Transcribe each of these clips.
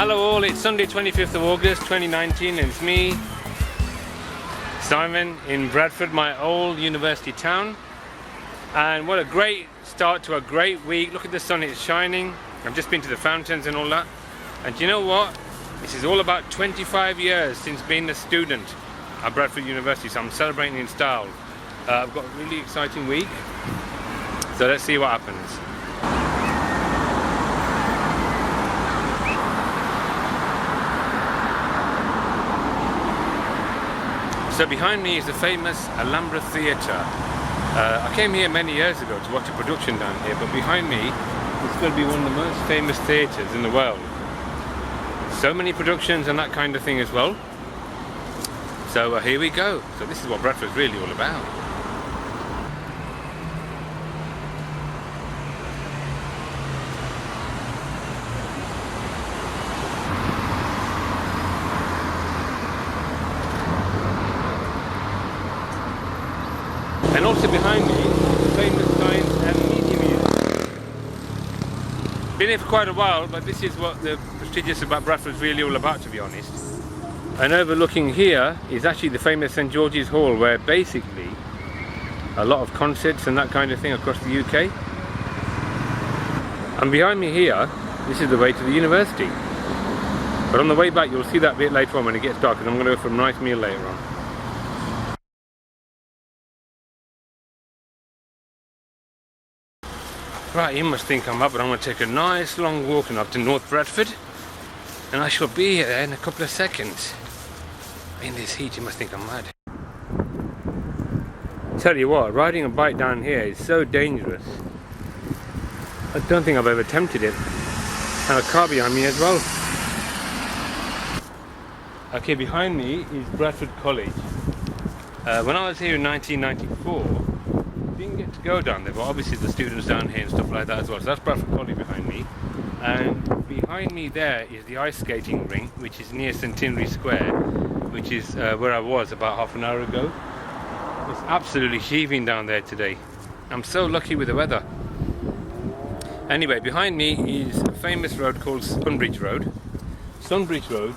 Hello all, it's Sunday 25th of August 2019 and it's me, Simon, in Bradford, my old university town. And what a great start to a great week. Look at the sun, it's shining. I've just been to the fountains and all that. And you know what? This is all about 25 years since being a student at Bradford University, so I'm celebrating in style. I've got a really exciting week, so let's see what happens. So behind me is the famous Alhambra Theatre. I came here many years ago to watch a production down here, but behind me is going to be one of the most famous theatres in the world. So many productions and that kind of thing as well. So here we go. So this is what Bradford's really all about. And also behind me is the famous Science and Media Museum. Been here for quite a while, but this is what the prestigious about Bradford is really all about, to be honest. And overlooking here is actually the famous St George's Hall, where basically a lot of concerts and that kind of thing across the UK. And behind me here, this is the way to the university. But on the way back you'll see that bit later on when it gets dark, and I'm going to go for a nice meal later on. Right, you must think I'm up, but I'm going to take a nice long walk up to North Bradford, and I shall be here in a couple of seconds. In this heat, you must think I'm mad. Tell you what, riding a bike down here is so dangerous. I don't think I've ever attempted it. And a car behind me as well. Okay, behind me is Bradford College. When I was here in 1994, didn't get to go down there, but obviously the students down here and stuff like that as well. So that's Bradford College behind me, and behind me there is the ice skating rink, which is near Centenary Square, which is where I was about half an hour ago. It's absolutely heaving down there today. I'm so lucky with the weather. Anyway, behind me is a famous road called Sunbridge Road. Sunbridge Road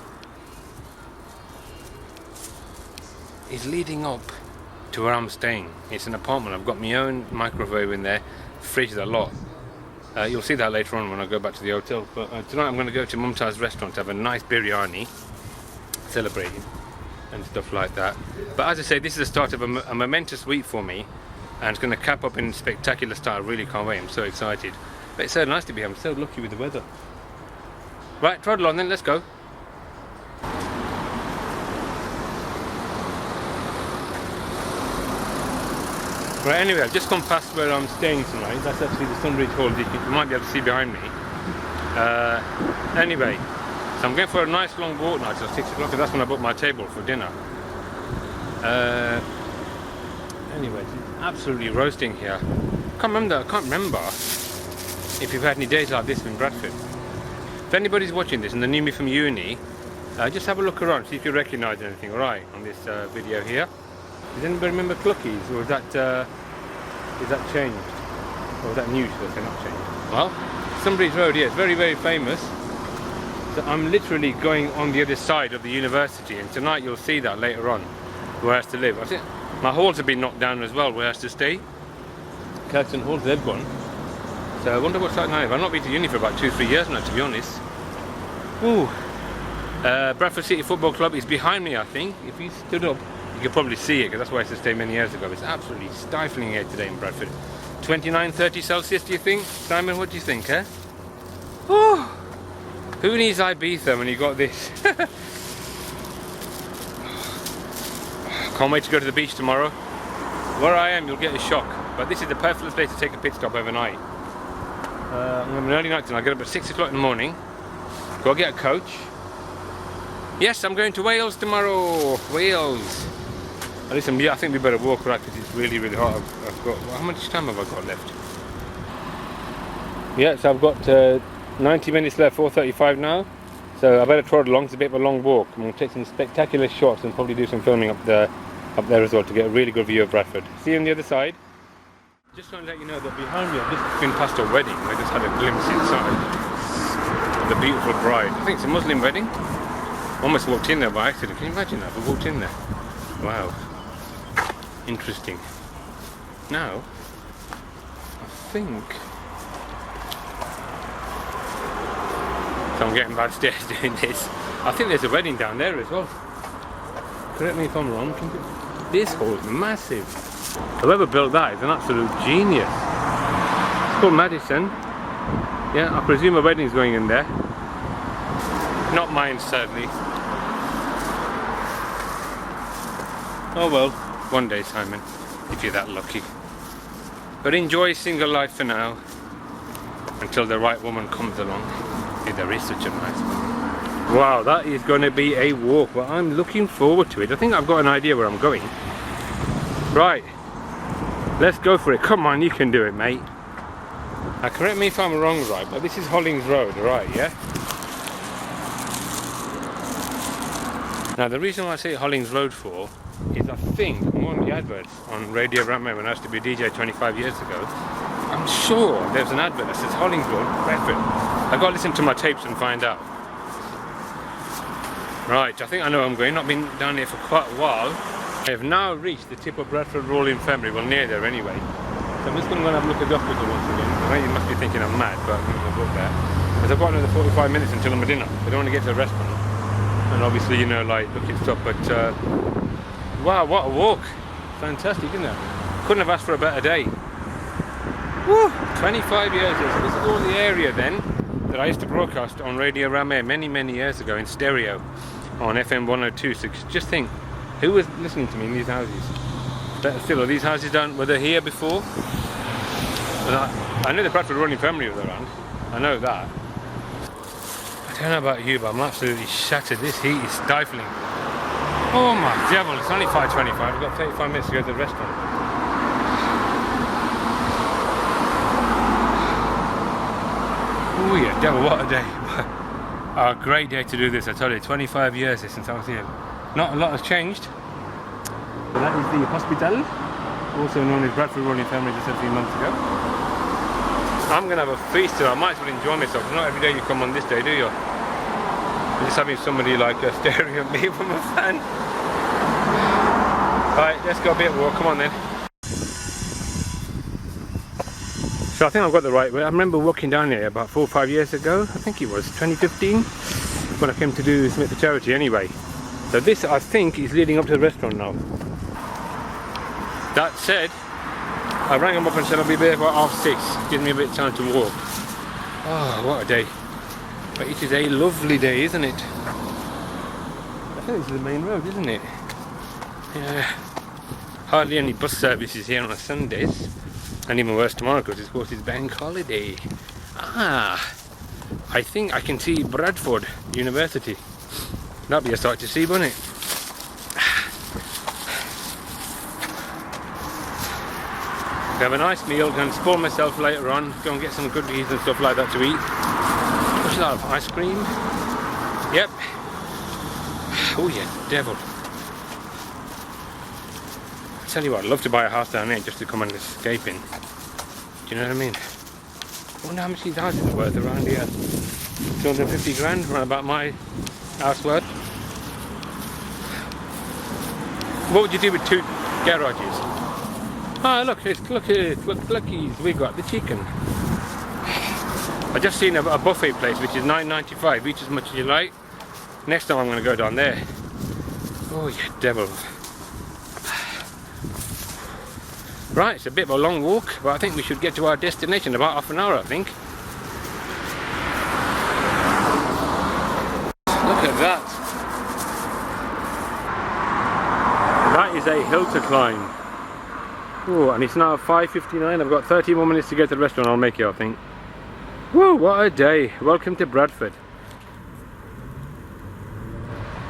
is leading up to where I'm staying. It's an apartment. I've got my own microwave in there, fridge, a lot. You'll see that later on when I go back to the hotel. But tonight I'm going to go to Mumtaz restaurant to have a nice biryani, celebrating and stuff like that. But as I say, this is the start of a momentous week for me, and it's going to cap up in spectacular style. I really can't wait. I'm so excited. But it's so nice to be here. I'm so lucky with the weather. Right, trundle on then, let's go. Right, anyway, I've just gone past where I'm staying tonight. That's actually the Sunbridge Hall, you might be able to see behind me. Anyway, so I'm going for a nice long walk now till 6 o'clock, because that's when I booked my table for dinner. Anyway, it's absolutely roasting here. I can't remember if you've had any days like this in Bradford. If anybody's watching this and they knew me from uni, just have a look around, see if you recognise anything, alright, on this video here. Does anybody remember Cluckies, or is that changed? Or is that new, should I say, not changed? Well, Sunbridge Road, yeah, it's very, very famous. So I'm literally going on the other side of the university, and tonight you'll see that later on, where I have to live. I think my halls have been knocked down as well, where I have to stay. Curtain halls, they've gone. So I wonder what's like now. I've not been to uni for about 2-3 years now, to be honest. Ooh. Bradford City Football Club is behind me, I think. If you stood up, you could probably see it, because that's where I used to stay many years ago. It's absolutely stifling here today in Bradford. 29, 30 Celsius, do you think? Simon, what do you think, eh? Oh, who needs Ibiza when you got this? Can't wait to go to the beach tomorrow. Where I am, you'll get a shock. But this is the perfect place to take a pit stop overnight. I'm going to an early night tonight. I get up at 6 o'clock in the morning. Go get a coach. Yes, I'm going to Wales tomorrow. Wales. Listen, yeah, I think we better walk, right, because it's really, really hot. I've got, how much time have I got left? Yeah, so I've got 90 minutes left, 4:35 now. So I better trot along. It's a bit of a long walk. I'm going to take some spectacular shots and probably do some filming up there as well to get a really good view of Bradford. See you on the other side. Just want to let you know that behind me I've just been past a wedding. I just had a glimpse inside. The beautiful bride. I think it's a Muslim wedding. Almost walked in there by accident. Can you imagine that? I walked in there. Wow. Interesting. Now, I think... So I'm getting bad stares doing this. I think there's a wedding down there as well. Correct me if I'm wrong. This hall is massive. Whoever built that is an absolute genius. It's called Madison. Yeah, I presume a wedding's going in there. Not mine, sadly. Oh well, one day, Simon, if you're that lucky. But enjoy single life for now, until the right woman comes along. If there is such a nice one. Wow, that is going to be a walk, but I'm looking forward to it. I think I've got an idea where I'm going. Right, let's go for it. Come on, you can do it, mate. Now, correct me if I'm wrong, right, but this is Hollings Road, right, yeah? Now, the reason why I say Hollings Road for is I think one of the adverts on Radio Bradford when I used to be a DJ 25 years ago, I'm sure there's an advert that says Hollings Road, Bradford. I've got to listen to my tapes and find out. Right, I think I know where I'm going. I've been down here for quite a while. I have now reached the tip of Bradford Royal Infirmary, well near there anyway. So I'm just going to go and have a look at the hospital once again. I know you must be thinking I'm mad, but I'm going to look there. Because I've got another 45 minutes until I'm at dinner. I don't want to get to the restaurant. And obviously, you know, like looking stuff, but wow, what a walk. Fantastic, isn't it? Couldn't have asked for a better day. Woo! 25 years. So this is all the area then that I used to broadcast on Radio Rameh many years ago in stereo on FM 102. So just think, who was listening to me in these houses? Still, are these houses down? Were they here before? I know the Bradford Royal Infirmary was around. I know that. I don't know about you, but I'm absolutely shattered. This heat is stifling. Oh my devil! It's only 5:25. I've got 35 minutes to go to the restaurant. Oh yeah, devil! What a day! A great day to do this. I told you, 25 years since I was here. Not a lot has changed. So that is the hospital, also known as Bradford Royal Infirmary, just a few months ago. I'm going to have a feast here. I might as well enjoy myself. Not every day you come on this day, do you? I'm just having somebody like staring at me from a fan. Right, let's go a bit walk. Come on then. So I think I've got the right way. I remember walking down here about 4 or 5 years ago. I think it was 2015 when I came to do Smith the Charity anyway. So this, I think, is leading up to the restaurant now. That said, I rang him up and said I'll be there for 6:30. Gives me a bit of time to walk. Oh, what a day. But it is a lovely day, isn't it? I think this is the main road, isn't it? Yeah. Hardly any bus services here on Sundays. And even worse tomorrow because of course it's bank holiday. Ah, I think I can see Bradford University. That'll be a sight to see, won't it? Have a nice meal, go and spoil myself later on, go and get some goodies and stuff like that to eat. What's that, ice cream? Yep. Oh yeah, devil. I tell you what, I'd love to buy a house down there just to come and escape in. Do you know what I mean? I wonder how much these houses are worth around here. 250 grand, around about my house worth. What would you do with 2 garages? Ah, look, look at it, luckies, we got the chicken. I just seen a buffet place which is $9.95, eat as much as you like. Next time I'm going to go down there. Oh yeah, devil. Right, it's a bit of a long walk, but I think we should get to our destination in about half an hour, I think. Look at that. That is a hill to climb. Oh, and it's now 5:59. I've got 30 more minutes to get to the restaurant. I'll make it, I think. Whoa, what a day. Welcome to Bradford.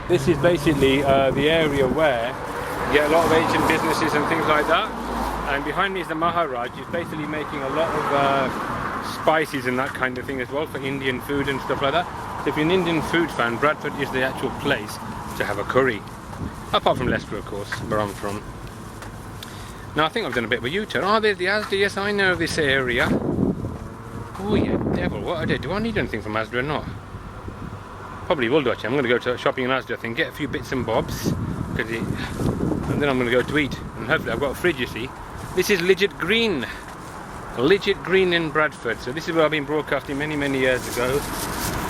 This is basically the area where you get a lot of ancient businesses and things like that. And behind me is the Maharaj. He's basically making a lot of spices and that kind of thing as well for Indian food and stuff like that. So if you're an Indian food fan, Bradford is the actual place to have a curry. Apart from Leicester, of course, where I'm from. Now I think I've done a bit of a U-turn. Oh, there's the Asda. Yes, I know this area. Oh yeah, devil, what a day. Do I need anything from Asda or not? Probably will do actually. I'm going to go to shopping in Asda, I think, get a few bits and bobs, and then I'm going to go to eat. And hopefully I've got a fridge, you see. This is Lidget Green. Lidget Green in Bradford. So this is where I've been broadcasting many years ago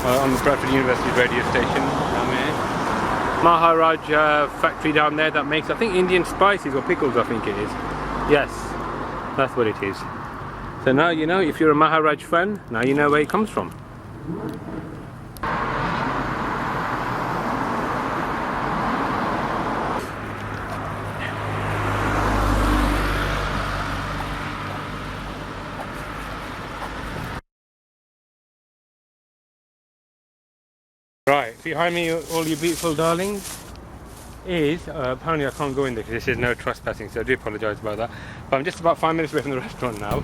on the Bradford University radio station down there. Maharaj factory down there that makes, I think, Indian spices or pickles, I think it is. Yes, that's what it is. So now you know, if you're a Maharaj fan, now you know where it comes from. Right, behind me, all you beautiful darlings, is apparently I can't go in there because this is no trespassing, so I do apologise about that. But I'm just about 5 minutes away from the restaurant now.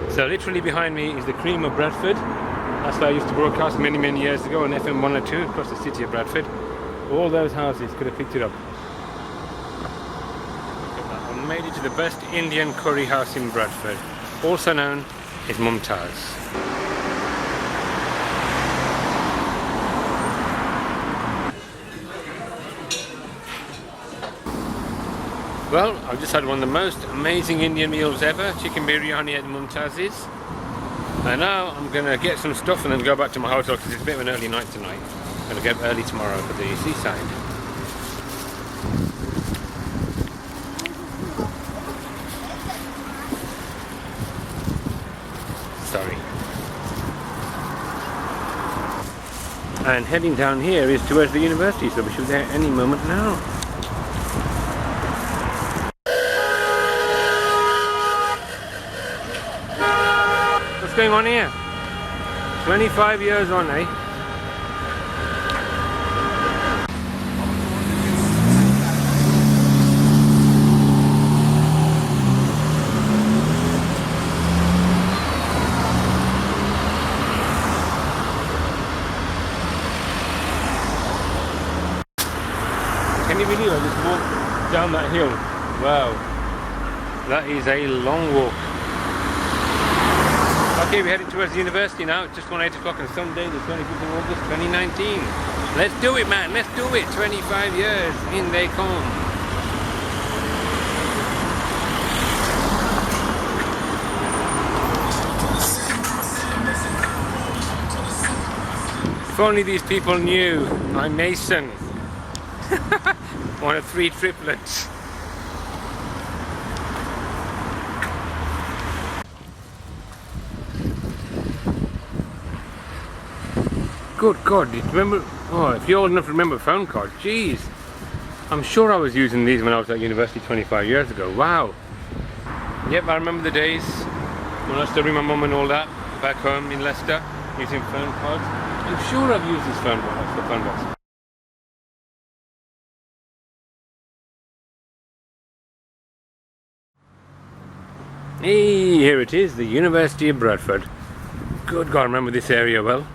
So literally behind me is the cream of Bradford. That's where I used to broadcast many years ago on FM 102 across the city of Bradford. All those houses could have picked it up. I made it to the best Indian curry house in Bradford, also known as Mumtaz. Well, I've just had one of the most amazing Indian meals ever, chicken biryani at Mumtaz's. And now I'm going to get some stuff and then go back to my hotel because it's a bit of an early night tonight. I'm going to get early tomorrow for the seaside. Sorry. And heading down here is towards the university, so we should be there any moment now. What's going on here? 25 years on, eh? Can you believe I just walked down that hill? Wow, that is a long walk. Okay, we're heading towards the university now. It's just gone 8 o'clock on Sunday, the 25th of August 2019. Let's do it, man, let's do it. 25 years, in they come. If only these people knew I'm Mason. One of 3 triplets. Good God, do you remember? Oh, if you're old enough to remember phone cards, jeez. I'm sure I was using these when I was at university 25 years ago. Wow. Yep, I remember the days when I used to ring my mum and all that back home in Leicester using phone cards. I'm sure I've used this phone box. Hey, here it is, the University of Bradford. Good God, I remember this area well.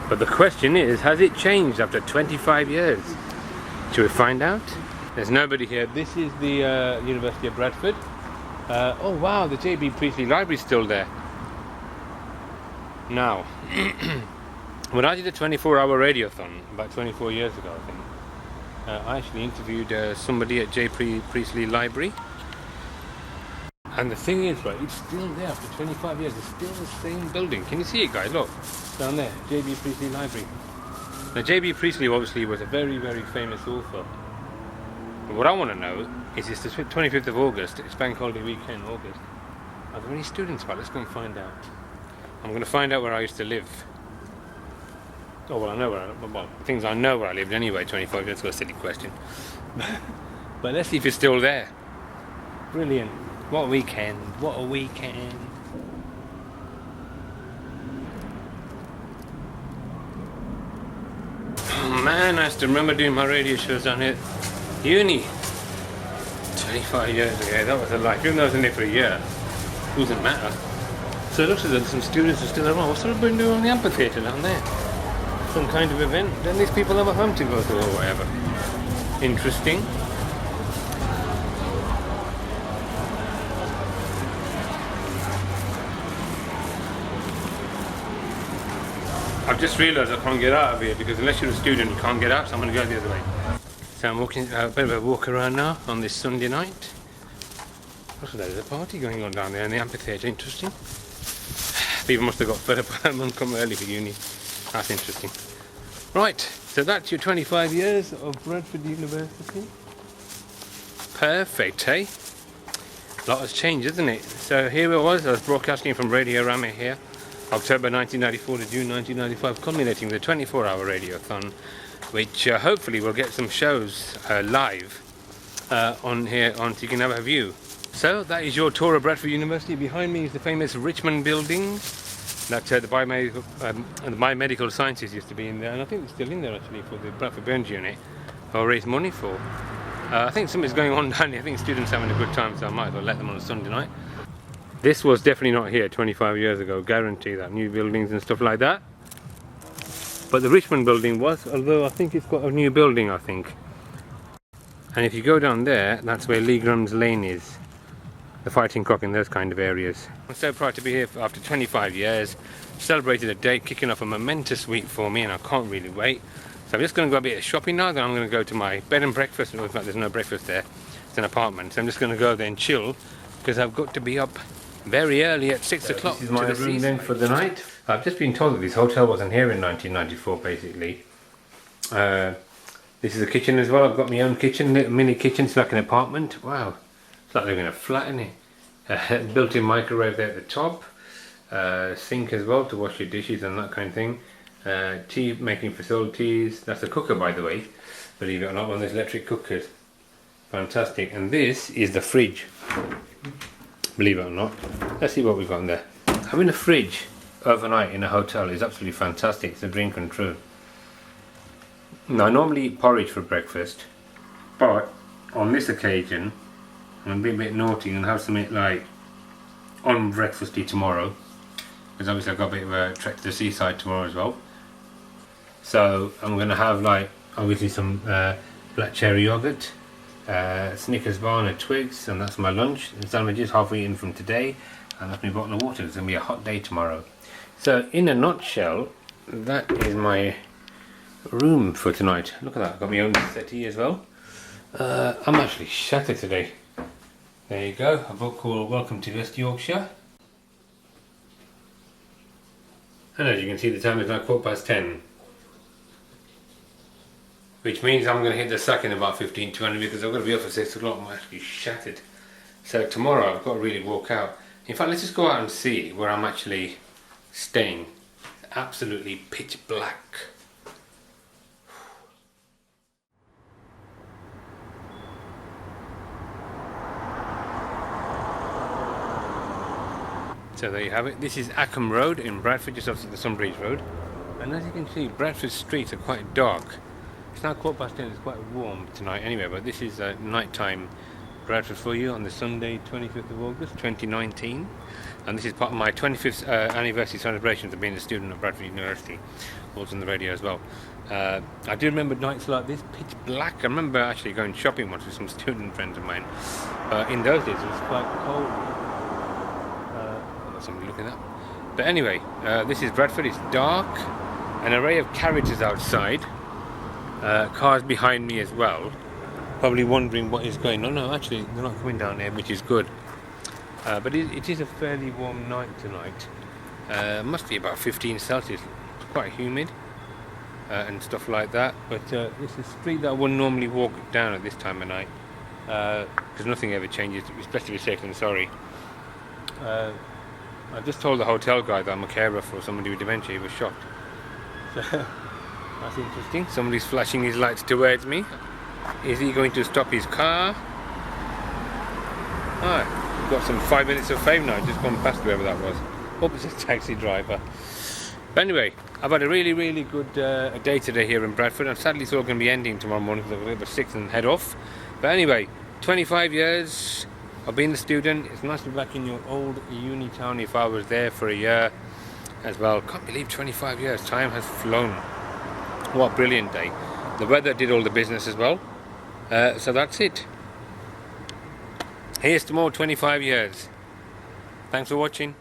But the question is, has it changed after 25 years? Shall we find out? There's nobody here. This is the University of Bradford. Oh wow, the J.B. Priestley Library is still there. Now, when I did a 24-hour radiothon about 24 years ago, I think, I actually interviewed somebody at J.B. Priestley Library. And the thing is, right, it's still there after 25 years. It's still the same building. Can you see it, guys? Look, down there, J.B. Priestley Library. Now, J.B. Priestley obviously was a very, very famous author. But what I want to know is it's the 25th of August. It's bank holiday weekend, August. Are there any students about? Let's go and find out. I'm going to find out where I used to live. Oh, well, I know where things I know where I lived anyway, 25 years ago, silly question. But let's see if it's still there. Brilliant. What a weekend. What a weekend. Oh man, I still remember doing my radio shows down here. Uni. 25 years ago, that was a life. Even though I was in there for a year, it doesn't matter. So it looks as though some students are still around. What's sort of been doing on the amphitheatre down there? Some kind of event. Then these people have a home to go to or whatever. Interesting. I've just realised I can't get out of here because unless you're a student you can't get out, so I'm going to go the other way. So I'm walking a bit of a walk around now on this Sunday night. What's that? There's a party going on down there in the amphitheatre. Interesting. People must have got fed up and come early for uni. That's interesting. Right, so that's your 25 years of Bradford University. Perfect, eh? A lot has changed, isn't it? So here I was broadcasting from Radio Rama here. October 1994 to June 1995, culminating the 24-hour radiothon, which hopefully will get some shows live on here, so you can have a view. So that is your tour of Bradford University. Behind me is the famous Richmond building that the biomedical sciences used to be in there, and I think it's still in there actually for the Bradford Burns unit, or raise money for. I think something's going on down here. I think students are having a good time, so I might as well let them on a Sunday night. This was definitely not here 25 years ago, guarantee that, new buildings and stuff like that. But the Richmond building was, although I think it's got a new building, I think. And if you go down there, that's where Lee Grum's Lane is. The Fighting Cock in those kind of areas. I'm so proud to be here after 25 years. Celebrated a day, kicking off a momentous week for me, and I can't really wait. So I'm just going to go a bit of shopping now, then I'm going to go to my bed and breakfast. In fact, there's no breakfast there. It's an apartment. So I'm just going to go there and chill, because I've got to be up very early at 6 o'clock. This is my room then for the night. I've just been told that this hotel wasn't here in 1994 basically. This is a kitchen as well. I've got my own kitchen, little mini kitchen. It's like an apartment. Wow, it's like living in a flat, isn't it? Built-in microwave there at the top. Sink as well to wash your dishes and that kind of thing. Tea making facilities. That's a cooker, by the way, believe it or not, one of those electric cookers. Fantastic. And this is the fridge, believe it or not. Let's see what we've got in there. Having a fridge overnight in a hotel is absolutely fantastic. It's a dream come true. Now, I normally eat porridge for breakfast, but on this occasion I'm being a bit naughty and have something like on breakfasty tomorrow, because obviously I've got a bit of a trek to the seaside tomorrow as well. So I'm going to have like obviously some black cherry yogurt, Snickers bar and a Twigs, and that's my lunch. The sandwiches half eaten from today, and that's my bottle of water. It's going to be a hot day tomorrow. So in a nutshell, that is my room for tonight. Look at that, I've got my own settee as well. I'm actually shattered today. There you go, a book called Welcome to West Yorkshire. And as you can see, the time is now 10:15. Which means I'm going to hit the sack in about 15:20 because I've got to be up at 6 o'clock. I'm actually shattered. So tomorrow I've got to really walk out. In fact, let's just go out and see where I'm actually staying. It's absolutely pitch black. So there you have it. This is Ackham Road in Bradford, just opposite the Sunbridge Road. And as you can see, Bradford streets are quite dark. It's now 10:15, it's quite warm tonight anyway, but this is nighttime Bradford for you on the Sunday 25th of August 2019. And this is part of my 25th anniversary celebrations of being a student at Bradford University, also on the radio as well. I do remember nights like this, pitch black. I remember actually going shopping once with some student friends of mine. In those days it was quite cold. Somebody looking at. But anyway, this is Bradford. It's dark, an array of carriages outside, cars behind me as well, probably wondering what is going on. No, actually they're not coming down here, which is good. But it is a fairly warm night tonight. Must be about 15 Celsius. It's quite humid and stuff like that. But it's a street that I wouldn't normally walk down at this time of night, because nothing ever changes. It's best to be safe than sorry. I just told the hotel guy that I'm a carer for somebody with dementia. He was shocked. So that's interesting. Somebody's flashing his lights towards me. Is he going to stop his car? Ah, we've got some 5 minutes of fame now. Just gone past whoever that was. Hope it's a taxi driver. But anyway, I've had a really good day today here in Bradford. And sadly it's all going to be ending tomorrow morning because I've got to get 6 and head off. But anyway, 25 years of being a student. It's nice to be back in your old uni town if I was there for a year as well. Can't believe 25 years. Time has flown. What a brilliant day. The weather did all the business as well. So that's it. Here's to more 25 years. Thanks for watching.